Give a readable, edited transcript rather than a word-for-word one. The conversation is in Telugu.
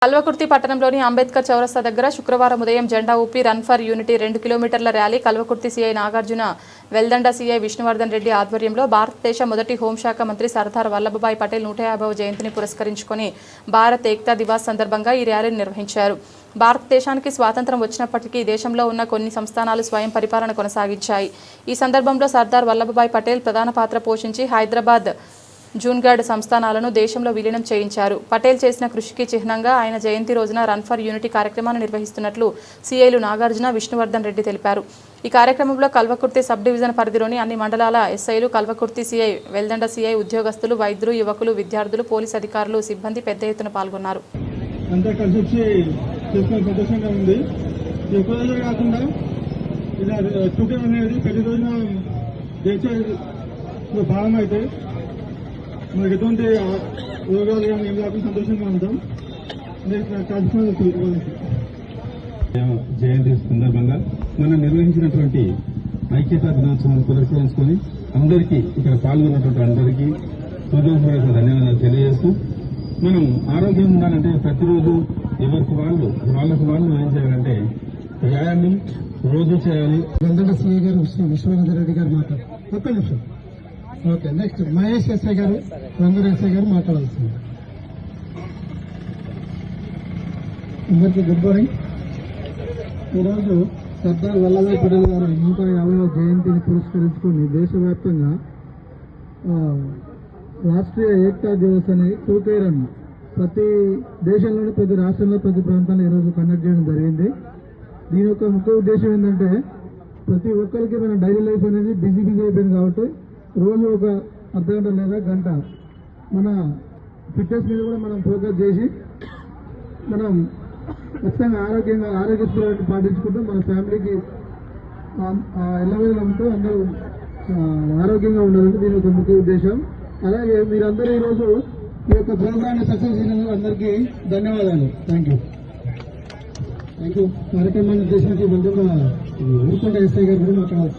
కల్వకుర్తి పట్టణంలోని అంబేద్కర్ చౌరస్తా దగ్గర శుక్రవారం ఉదయం జెండా ఊపి రన్ ఫర్ యూనిటీ 2 కిలోమీటర్ల rally Kalwakurthy CI Nagarjuna Veldanda CI Vishnuvardhan Reddy ఆధ్వర్యంలో భారతదేశ మొదటి హోంశాఖ మంత్రి సర్దార్ వల్లభభాయ్ పటేల్ 150వ జయంతిని పురస్కరించుకొని భారత్ ఏక్తా దివాస్ సందర్భంగా ఈ ర్యాలీని నిర్వహించారు. భారతదేశానికి స్వాతంత్ర్యం వచ్చినప్పటికీ దేశంలో ఉన్న కొన్ని సంస్థానాలు స్వయం పరిపాలన కొనసాగించాయి. ఈ సందర్భంలో సర్దార్ వల్లభభాయ్ పటేల్ ప్రధాన పాత్ర పోషించి హైదరాబాద్ జూన్గఢ్ సంస్థానాలను దేశంలో విలీనం చేయించారు. పటేల్ చేసిన కృషికి చిహ్నంగా ఆయన జయంతి రోజున రన్ ఫర్ యూనిటీ కార్యక్రమాన్ని నిర్వహిస్తున్నట్లు సీఐలు నాగార్జున విష్ణువర్ధన్ రెడ్డి తెలిపారు. ఈ కార్యక్రమంలో కల్వకుర్తి సబ్ డివిజన్ పరిధిలోని అన్ని మండలాల ఎస్ఐలు, కల్వకుర్తి సీఐ, వెల్దండ సీఐ, ఉద్యోగస్తులు, వైద్యులు, యువకులు, విద్యార్థులు, పోలీసు అధికారులు, సిబ్బంది పెద్ద ఎత్తున పాల్గొన్నారు. మనకి ఎటువంటి రోగాలు కానీ ఏం లేకుండా సంతోషంగా ఉంటాం. జయంతి సందర్భంగా మనం నిర్వహించినటువంటి ఐక్యతా దినోత్సవాన్ని పురస్కరించుకొని అందరికీ ఇక్కడ పాల్గొన్నటువంటి అందరికీ హృదయపూర్వక ధన్యవాదాలు తెలియజేస్తూ, మనం ఆరోగ్యంగా ఉండాలంటే ప్రతిరోజు ఎవరికి వాళ్ళు ఏం చేయాలంటే వ్యాయామం రోజు చేయాలి. వెల్దండ సీఐ గారు విశ్వనాథ రెడ్డి గారు మాట్లాడారు. ఒక్క నిమిషం. ఓకే, నెక్స్ట్ మహేష్ ఎస్ఐ గారు, రంగూర్ ఎస్ఐ గారు మాట్లాడాల్సింది. అందరికీ గుడ్ మార్నింగ్. ఈరోజు సర్దార్ వల్లభాయ్ పటేల్ గారు 150వ జయంతిని పురస్కరించుకొని దేశవ్యాప్తంగా రాష్ట్రీయ ఏక్తా దివస్ అనే 2K రన్ ప్రతి దేశంలోని ప్రతి రాష్ట్రంలో ప్రతి ప్రాంతాల్లో ఈరోజు కండక్ట్ చేయడం జరిగింది. దీని యొక్క ముఖ్య ఉద్దేశం ఏంటంటే ప్రతి ఒక్కరికి మన డైలీ లైఫ్ అనేది బిజీ అయిపోయింది కాబట్టి రోజు ఒక అర్ధగంట లేదా గంట మన ఫిట్నెస్ మీద కూడా మనం ఫోకస్ చేసి మనం ఖచ్చితంగా ఆరోగ్యశ్రీ పాటించుకుంటూ మన ఫ్యామిలీకి ఎల్లవేళ ఉంటూ అందరూ ఆరోగ్యంగా ఉండాలంటే దీని ఒక ముఖ్య ఉద్దేశం. అలాగే మీరందరూ ఈరోజు ఈ యొక్క ప్రోగ్రాన్ని సక్సెస్ చేసినందుకు అందరికీ ధన్యవాదాలు. Thank you. కార్యక్రమాన్ని ఉద్దేశించి ముందుగా ఊరుకొండ ఎస్ఐ గారు కూడా మాట్లాడారు.